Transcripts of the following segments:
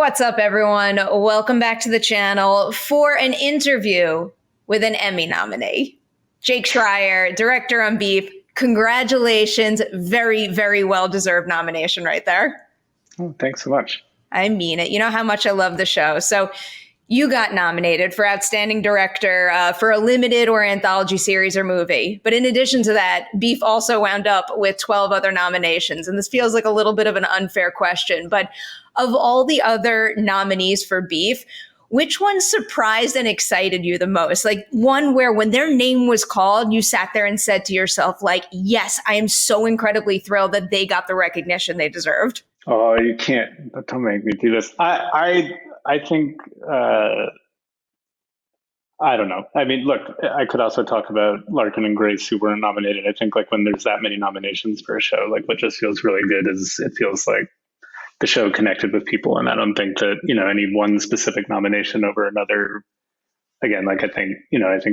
What's up, everyone? Welcome back to the channel for an interview with an Emmy nominee. Jake Schreier, director on Beef. Congratulations. Very, very well-deserved nomination right there. Oh, thanks so much. I mean it. You know how much I love the show. So you got nominated for Outstanding Director for a limited or anthology series or movie. But in addition to that, Beef also wound up with 12 other nominations. And this feels like a little bit of an unfair question. But of all the other nominees for Beef, which one surprised and excited you the most? Like one where when their name was called, you sat there and said to yourself, like, yes, I am so incredibly thrilled that they got the recognition they deserved. Oh, you can't. Don't make me do this. I think, I don't know. I mean, look, I could also talk about Larkin and Grace who weren't nominated. I think like when there's that many nominations for a show, like what just feels really good is it feels like the show connected with people. And I don't think that, any one specific nomination over another, again, like I think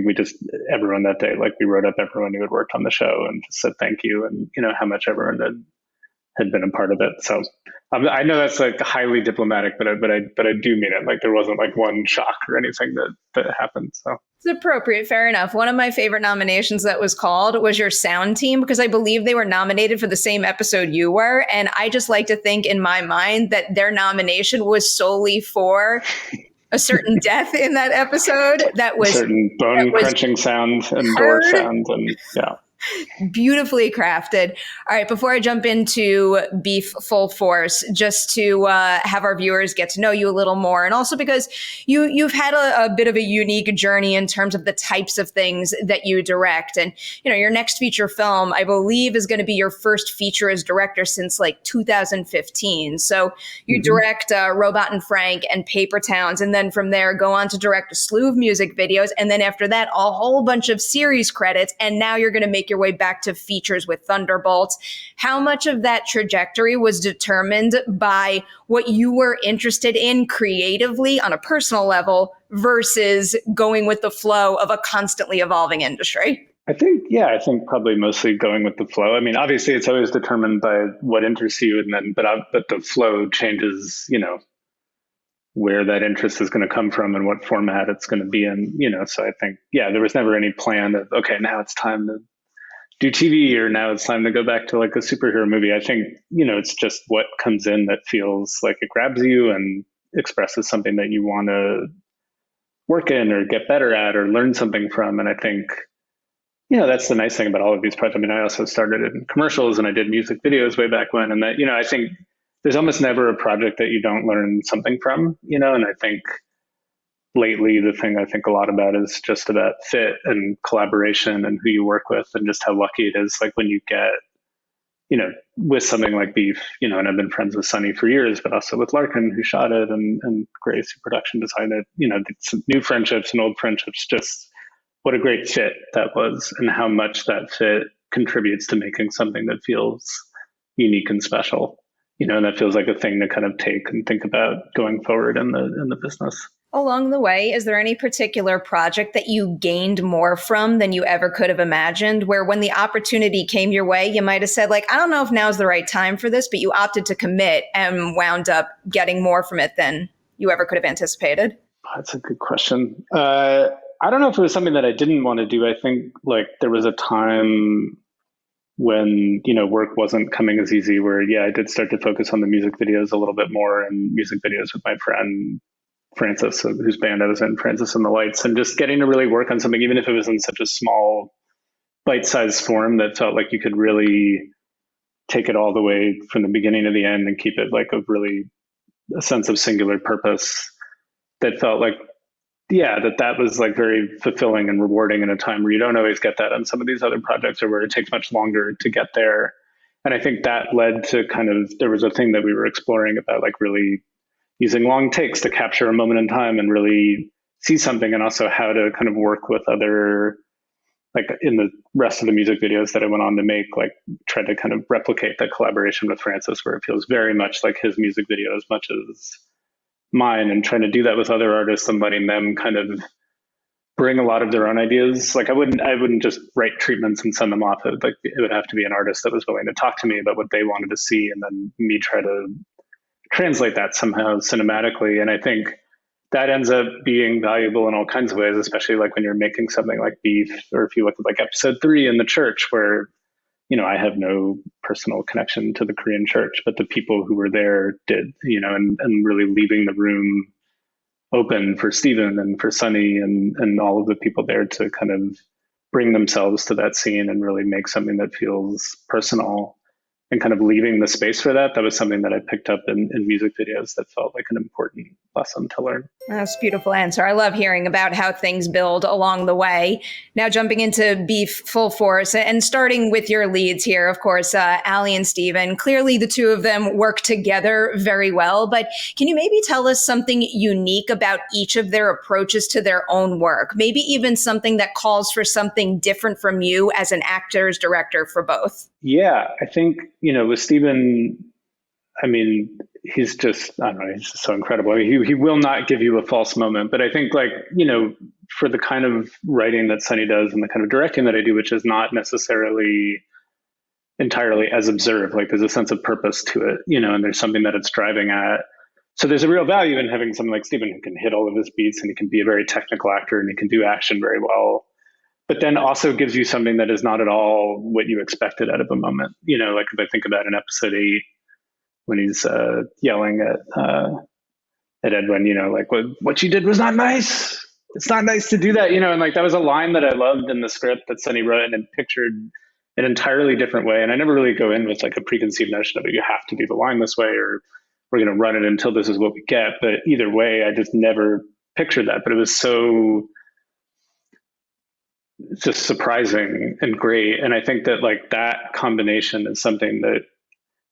we just, everyone that day, like we wrote up everyone who had worked on the show and just said thank you and, how much everyone had been a part of it. So I know that's like highly diplomatic, but I do mean it. Like there wasn't like one shock or anything that happened. So it's appropriate. Fair enough. One of my favorite nominations that was called was your sound team, because I believe they were nominated for the same episode you were. And I just like to think in my mind that their nomination was solely for a certain death in that episode. That was certain bone crunching sound and door sound and yeah. Beautifully crafted. All right, before I jump into Beef full force, just to have our viewers get to know you a little more, and also because you've had a bit of a unique journey in terms of the types of things that you direct. And, your next feature film, I believe, is going to be your first feature as director since like 2015. So you direct Robot and Frank and Paper Towns, and then from there go on to direct a slew of music videos. And then after that, a whole bunch of series credits. And now you're going to make your way back to features with Thunderbolts. How much of that trajectory was determined by what you were interested in creatively on a personal level versus going with the flow of a constantly evolving industry? I think probably mostly going with the flow. I mean, obviously it's always determined by what interests you, and then, but the flow changes, where that interest is going to come from and what format it's going to be in, so I think, there was never any plan of, okay, now it's time to do TV or now it's time to go back to like a superhero movie. I think, it's just what comes in that feels like it grabs you and expresses something that you want to work in or get better at or learn something from. And I think, that's the nice thing about all of these projects. I mean, I also started in commercials and I did music videos way back when. And that, I think there's almost never a project that you don't learn something from, and I think lately, the thing I think a lot about is just about fit and collaboration and who you work with and just how lucky it is. Like when you get, with something like Beef, and I've been friends with Sunny for years, but also with Larkin who shot it and Grace who production designed it, some new friendships and old friendships, just what a great fit that was and how much that fit contributes to making something that feels unique and special, and that feels like a thing to kind of take and think about going forward in the business. Along the way, is there any particular project that you gained more from than you ever could have imagined, where when the opportunity came your way, you might have said, like, I don't know if now's the right time for this, but you opted to commit and wound up getting more from it than you ever could have anticipated? That's a good question. I don't know if it was something that I didn't want to do. I think like there was a time when, work wasn't coming as easy where, I did start to focus on the music videos a little bit more and music videos with my friend Francis, whose band I was in, Francis and the Lights, and just getting to really work on something, even if it was in such a small, bite-sized form that felt like you could really take it all the way from the beginning to the end and keep it like a sense of singular purpose that felt like, that was like very fulfilling and rewarding in a time where you don't always get that on some of these other projects or where it takes much longer to get there. And I think that led to there was a thing that we were exploring about like really using long takes to capture a moment in time and really see something, and also how to kind of work with other, like in the rest of the music videos that I went on to make, like try to kind of replicate that collaboration with Francis where it feels very much like his music video as much as mine, and trying to do that with other artists and letting them kind of bring a lot of their own ideas. Like I wouldn't just write treatments and send them off. It would have to be an artist that was willing to talk to me about what they wanted to see, and then me try to translate that somehow cinematically. And I think that ends up being valuable in all kinds of ways, especially like when you're making something like Beef, or if you look at like episode 3 in the church, where, I have no personal connection to the Korean church, but the people who were there did, and really leaving the room open for Stephen and for Sunny and all of the people there to kind of bring themselves to that scene and really make something that feels personal, and kind of leaving the space for that. That was something that I picked up in music videos that felt like an important lesson to learn. That's a beautiful answer. I love hearing about how things build along the way. Now jumping into Beef full force and starting with your leads here, of course, Ali and Steven. Clearly the two of them work together very well, but can you maybe tell us something unique about each of their approaches to their own work? Maybe even something that calls for something different from you as an actor's director for both? Yeah, I think, with Steven, I mean, he's just, I don't know, he's just so incredible. He will not give you a false moment. But I think, like, for the kind of writing that Sunny does and the kind of directing that I do, which is not necessarily entirely as observed, like there's a sense of purpose to it, and there's something that it's driving at. So there's a real value in having someone like Steven who can hit all of his beats, and he can be a very technical actor, and he can do action very well, but then also gives you something that is not at all what you expected out of a moment. Like if I think about in episode 8, when he's yelling at Edwin, like what you did was not nice. It's not nice to do that, and like that was a line that I loved in the script that Sunny wrote and pictured an entirely different way. And I never really go in with like a preconceived notion of it. You have to do the line this way, or we're going to run it until this is what we get. But either way, I just never pictured that. But it was so just surprising and great. And I think that like that combination is something that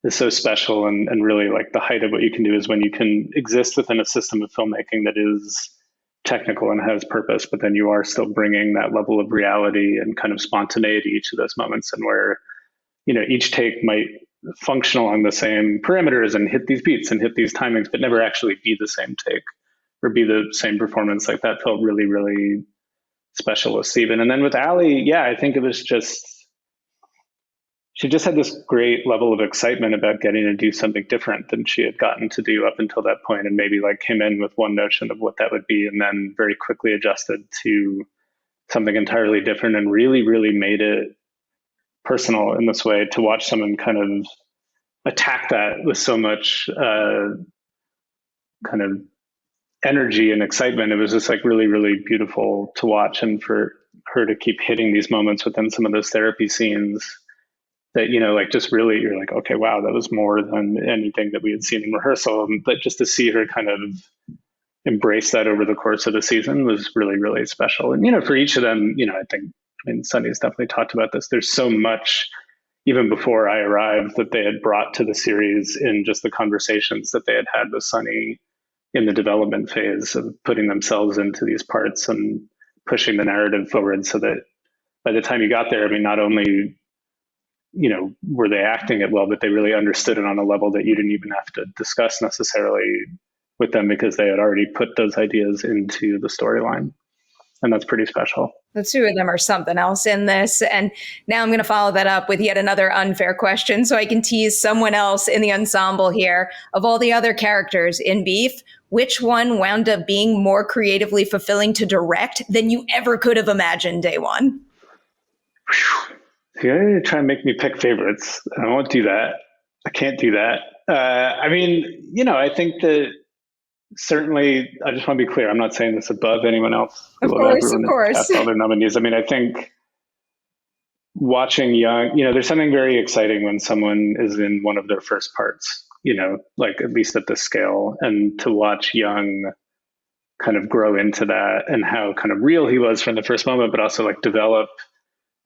is so special, and really like the height of what you can do is when you can exist within a system of filmmaking that is technical and has purpose, but then you are still bringing that level of reality and kind of spontaneity each of those moments, and where, each take might function along the same parameters and hit these beats and hit these timings, but never actually be the same take or be the same performance. Like that felt really, really special with Steven. And then with Ali, yeah, I think it was just, she just had this great level of excitement about getting to do something different than she had gotten to do up until that point, and maybe like came in with one notion of what that would be, and then very quickly adjusted to something entirely different, and really, really made it personal in this way. To watch someone kind of attack that with so much kind of energy and excitement, it was just like really, really beautiful to watch. And for her to keep hitting these moments within some of those therapy scenes that, like just really, you're like, okay, wow, that was more than anything that we had seen in rehearsal. But just to see her kind of embrace that over the course of the season was really, really special. And, for each of them, I mean, Sunny's definitely talked about this. There's so much, even before I arrived, that they had brought to the series in just the conversations that they had had with Sunny in the development phase of putting themselves into these parts and pushing the narrative forward, so that by the time you got there, I mean, not only, were they acting it well, but they really understood it on a level that you didn't even have to discuss necessarily with them, because they had already put those ideas into the storyline. And that's pretty special. The two of them are something else in this. And now I'm going to follow that up with yet another unfair question, so I can tease someone else in the ensemble here. Of all the other characters in Beef, which one wound up being more creatively fulfilling to direct than you ever could have imagined day one? You're going to try and make me pick favorites. I won't do that. I can't do that. I mean, I think that certainly, I just want to be clear, I'm not saying this above anyone else. Of course. Cast all their nominees. I mean, I think watching Yeun, there's something very exciting when someone is in one of their first parts, like at least at this scale, and to watch Yeun kind of grow into that, and how kind of real he was from the first moment, but also like develop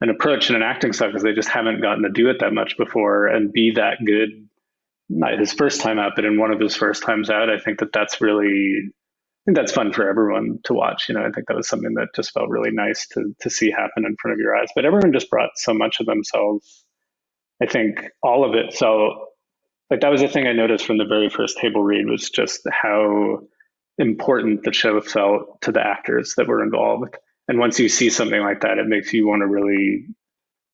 an approach and an acting style, because they just haven't gotten to do it that much before, and be that good, not his first time out, but in one of his first times out. I think that's fun for everyone to watch. I think that was something that just felt really nice to see happen in front of your eyes. But everyone just brought so much of themselves. I think all of it felt like, that was the thing I noticed from the very first table read, was just how important the show felt to the actors that were involved. And once you see something like that, it makes you want to really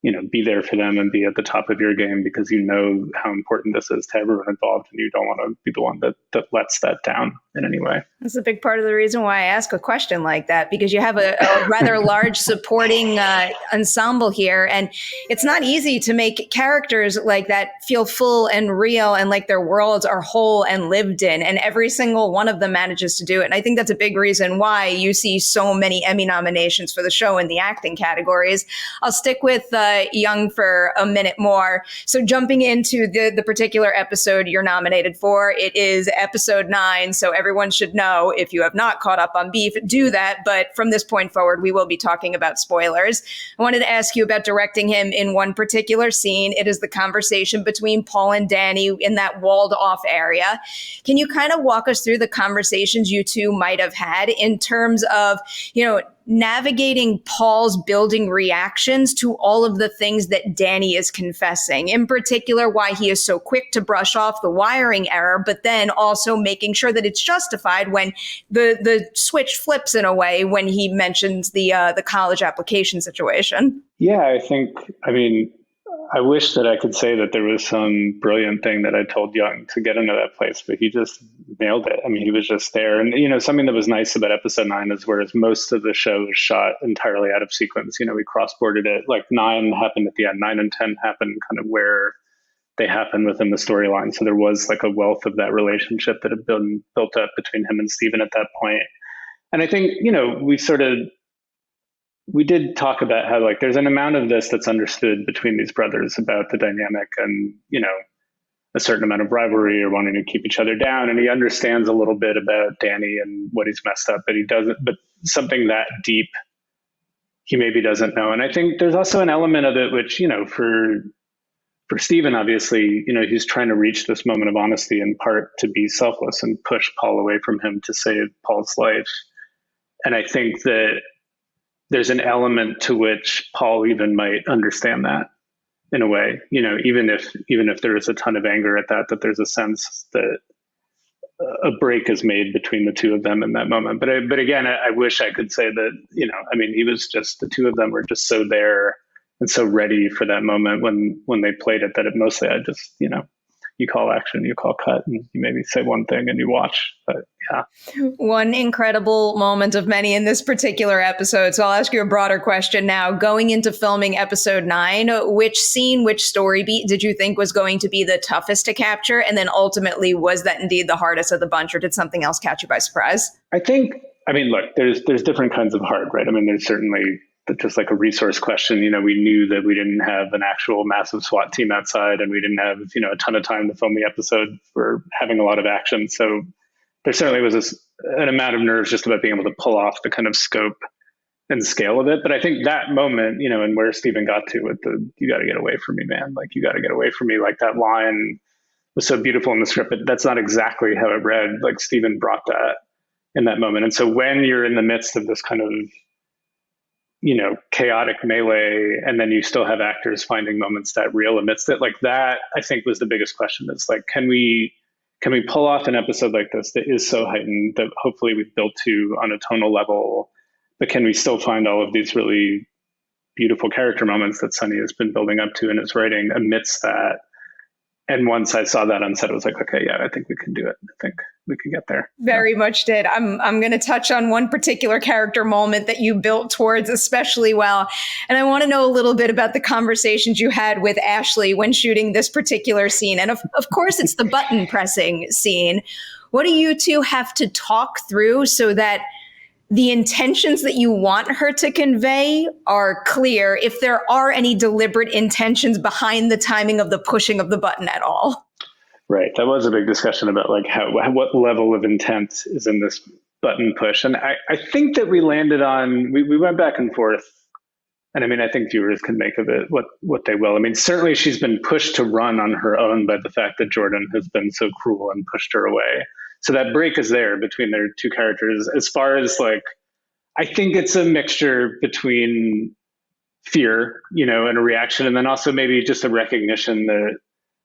be there for them and be at the top of your game because you know how important this is to everyone involved, and you don't want to be the one that lets that down in any way. That's a big part of the reason why I ask a question like that, because you have a rather large supporting ensemble here, and it's not easy to make characters like that feel full and real and like their worlds are whole and lived in, and every single one of them manages to do it. And I think that's a big reason why you see so many Emmy nominations for the show in the acting categories. I'll stick with Yeun for a minute more. So jumping into the particular episode you're nominated for, it is episode 9, so everyone should know. If you have not caught up on Beef, do that. But from this point forward, we will be talking about spoilers. I wanted to ask you about directing him in one particular scene. It is the conversation between Paul and Danny in that walled off area. Can you kind of walk us through the conversations you two might have had in terms of, navigating Paul's building reactions to all of the things that Danny is confessing, in particular, why he is so quick to brush off the wiring error, but then also making sure that it's justified when the switch flips in a way when he mentions the college application situation. Yeah, I wish that I could say that there was some brilliant thing that I told Yeun to get into that place, but he just nailed it. I mean, he was just there. And, something that was nice about episode 9 is whereas most of the show was shot entirely out of sequence, we cross-boarded it. Like 9 happened at the end, 9 and 10 happened kind of where they happened within the storyline. So there was like a wealth of that relationship that had been built up between him and Steven at that point. And I think, we did talk about how like there's an amount of this that's understood between these brothers about the dynamic and, a certain amount of rivalry or wanting to keep each other down. And he understands a little bit about Danny and what he's messed up, but he doesn't, but something that deep, he maybe doesn't know. And I think there's also an element of it, which, for Steven, obviously, he's trying to reach this moment of honesty in part to be selfless and push Paul away from him to save Paul's life. And I think that there's an element to which Paul even might understand that in a way, even if there is a ton of anger at that there's a sense that a break is made between the two of them in that moment. But again, I wish I could say that, he was just, the two of them were just so there and so ready for that moment when they played it that it mostly, I just, you call action, you call cut, and you maybe say one thing and you watch. But yeah. One incredible moment of many in this particular episode. So I'll ask you a broader question now. Going into filming episode 9, which scene, which story beat did you think was going to be the toughest to capture? And then ultimately, was that indeed the hardest of the bunch, or did something else catch you by surprise? Look, there's different kinds of hard, right? There's certainly just like a resource question. We knew that we didn't have an actual massive SWAT team outside, and we didn't have, a ton of time to film the episode for having a lot of action. So there certainly was an amount of nerves just about being able to pull off the kind of scope and scale of it. But I think that moment, and where Steven got to with you got to get away from me, man. Like, you got to get away from me. Like, that line was so beautiful in the script, but that's not exactly how it read. Like, Steven brought that in that moment. And so when you're in the midst of this kind of, chaotic melee, and then you still have actors finding moments that real amidst it, like that, I think was the biggest question. Is like, can we pull off an episode like this that is so heightened that hopefully we've built to on a tonal level, but can we still find all of these really beautiful character moments that Sunny has been building up to in his writing amidst that? And once I saw that on set, I was like, okay, yeah, I think we can do it. I think we can get there. Very much did. I'm going to touch on one particular character moment that you built towards especially well. And I want to know a little bit about the conversations you had with Ashley when shooting this particular scene. And of course, it's the button pressing scene. What do you two have to talk through so that the intentions that you want her to convey are clear, if there are any deliberate intentions behind the timing of the pushing of the button at all? Right. That was a big discussion about like what level of intent is in this button push. And I think that we landed on, we went back and forth. And I think viewers can make of it what they will. Certainly she's been pushed to run on her own by the fact that Jordan has been so cruel and pushed her away. So that break is there between their two characters. As far as like, I think it's a mixture between fear, and a reaction, and then also maybe just a recognition that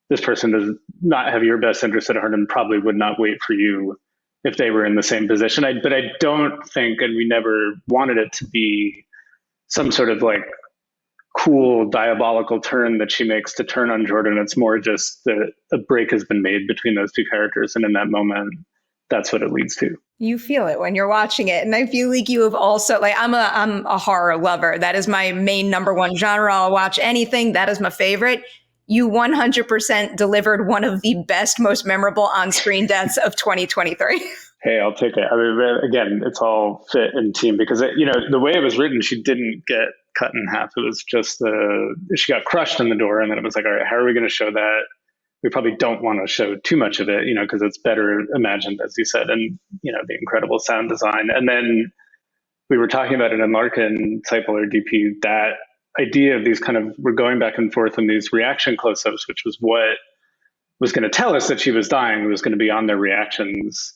this person does not have your best interest at heart and probably would not wait for you if they were in the same position. But I don't think, and we never wanted it to be some sort of like cool diabolical turn that she makes to turn on Jordan. It's more just that a break has been made between those two characters, and in that moment, that's what it leads to. You feel it when you're watching it. And I feel like you have also, like, I'm a horror lover. That is my main number one genre. I'll watch anything. That is my favorite. You 100% delivered one of the best, most memorable on-screen deaths of 2023. Hey, I'll take it. I mean, again, it's all fit and team because, the way it was written, she didn't get cut in half. It was just she got crushed in the door. And then it was like, all right, how are we going to show that? We probably don't want to show too much of it, because it's better imagined, as you said, and, the incredible sound design. And then we were talking about it in Larkin Seiple, or DP, that idea of these we're going back and forth in these reaction close-ups, which was what was going to tell us that she was dying. It was going to be on their reactions.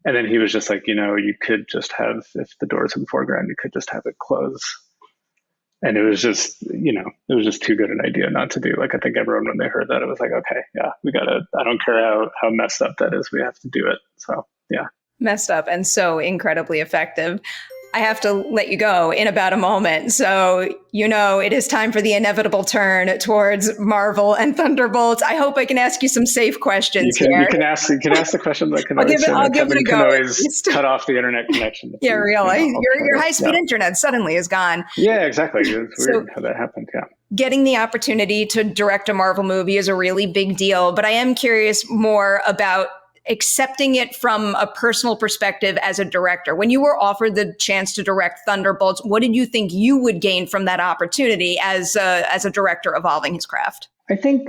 And then he was just like, you could just have, if the door's in the foreground, you could just have it close. And it was just, it was just too good an idea not to do. Like, I think everyone, when they heard that, it was like, okay, yeah, I don't care how messed up that is. We have to do it. So, yeah. Messed up and so incredibly effective. I have to let you go in about a moment. So, it is time for the inevitable turn towards Marvel and Thunderbolts. I hope I can ask you some safe questions here. You can ask the questions. I'll give it a go. Can always cut off the internet connection. Yeah, really. Your high-speed internet suddenly is gone. Yeah, exactly. It's weird how that happened. Yeah. Getting the opportunity to direct a Marvel movie is a really big deal, but I am curious more about accepting it from a personal perspective as a director. When you were offered the chance to direct Thunderbolts, what did you think you would gain from that opportunity as a director evolving his craft? I think,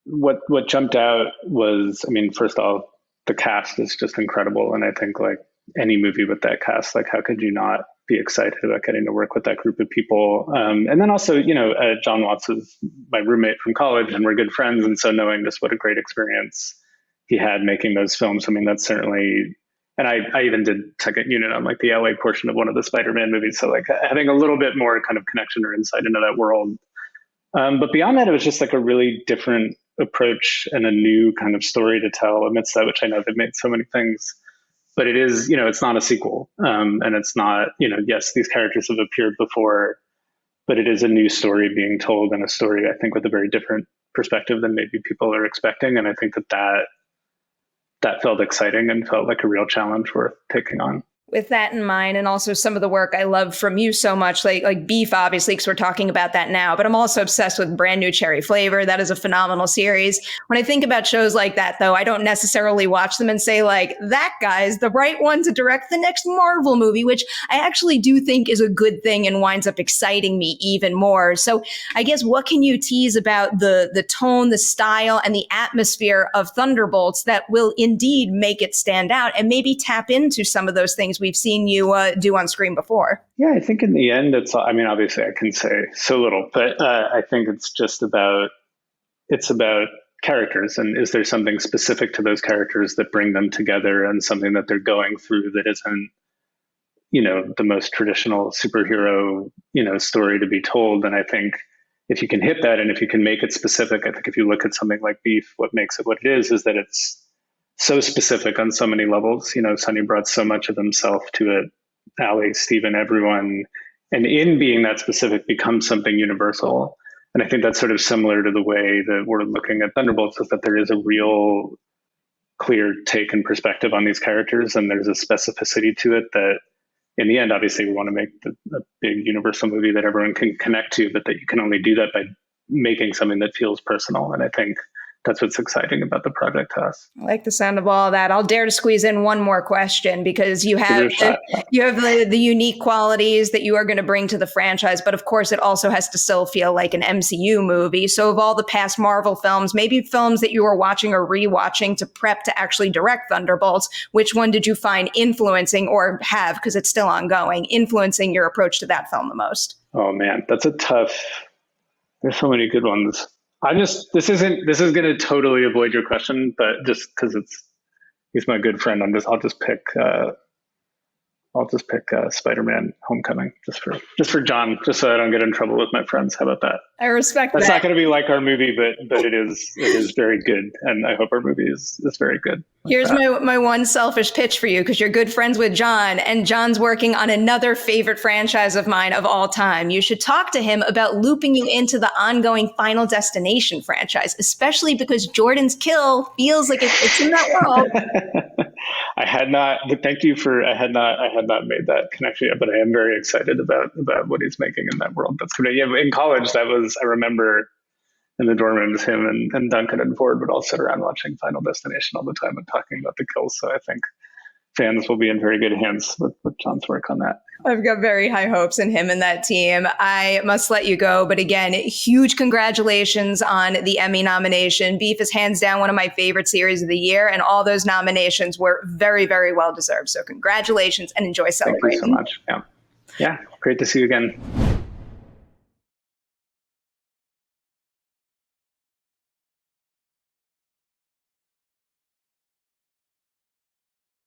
what jumped out was, first off, the cast is just incredible. And I think, like, any movie with that cast, like, how could you not be excited about getting to work with that group of people? And then also, John Watts is my roommate from college and we're good friends. And so knowing just what a great experience he had making those films, that's certainly, and I even did second unit on, like, the LA portion of one of the Spider-Man movies. So, like, having a little bit more kind of connection or insight into that world. But beyond that, it was just like a really different approach and a new kind of story to tell amidst that, which I know they've made so many things. But it is, it's not a sequel. And it's not, yes, these characters have appeared before, but it is a new story being told, and a story, I think, with a very different perspective than maybe people are expecting. And I think that felt exciting and felt like a real challenge worth taking on. With that in mind, and also some of the work I love from you so much, like Beef, obviously, because we're talking about that now, but I'm also obsessed with Brand New Cherry Flavor. That is a phenomenal series. When I think about shows like that, though, I don't necessarily watch them and say, like, that guy's the right one to direct the next Marvel movie, which I actually do think is a good thing and winds up exciting me even more. So I guess, what can you tease about the tone, the style, and the atmosphere of Thunderbolts that will indeed make it stand out and maybe tap into some of those things we've seen you do on screen before? Yeah, I think in the end, obviously I can say so little, but I think it's about characters, and is there something specific to those characters that bring them together, and something that they're going through that isn't, the most traditional superhero, story to be told. And I think if you can hit that, and if you can make it specific, I think if you look at something like Beef, what makes it what it is that it's so specific on so many levels. Sonny brought so much of himself to it, Ali, Steven, everyone. And in being that specific becomes something universal. And I think that's sort of similar to the way that we're looking at Thunderbolts, is that there is a real clear take and perspective on these characters. And there's a specificity to it that, in the end, obviously we want to make a big universal movie that everyone can connect to, but that you can only do that by making something that feels personal. And I think that's what's exciting about the project to us. I like the sound of all of that. I'll dare to squeeze in one more question, because you have the unique qualities that you are going to bring to the franchise, but of course it also has to still feel like an MCU movie. So of all the past Marvel films, maybe films that you were watching or rewatching to prep to actually direct Thunderbolts, which one did you find influencing, or have, because it's still ongoing, influencing your approach to that film the most? Oh man, that's a tough, there's so many good ones. This is going to totally avoid your question, but just because he's my good friend, I'll just pick I'll just pick Spider-Man: Homecoming just for John, just so I don't get in trouble with my friends. How about that? I respect That's that. not going to be like our movie, but it is very good, and I hope our movie is very good. Here's my one selfish pitch for you, because you're good friends with John, and John's working on another favorite franchise of mine of all time. You should talk to him about looping you into the ongoing Final Destination franchise, especially because Jordan's kill feels like it's in that world. I had not, but thank you for, I had not made that connection yet, but I am very excited about what he's making in that world. That's great. Yeah, in college, that was, I remember in the dorm rooms, him and Duncan and Ford would all sit around watching Final Destination all the time and talking about the kills. So I think fans will be in very good hands with John's work on that. I've got very high hopes in him and that team. I must let you go. But again, huge congratulations on the Emmy nomination. Beef is hands down one of my favorite series of the year, and all those nominations were very, very well deserved. So congratulations and enjoy celebrating. Thank you so much. Yeah. Great to see you again.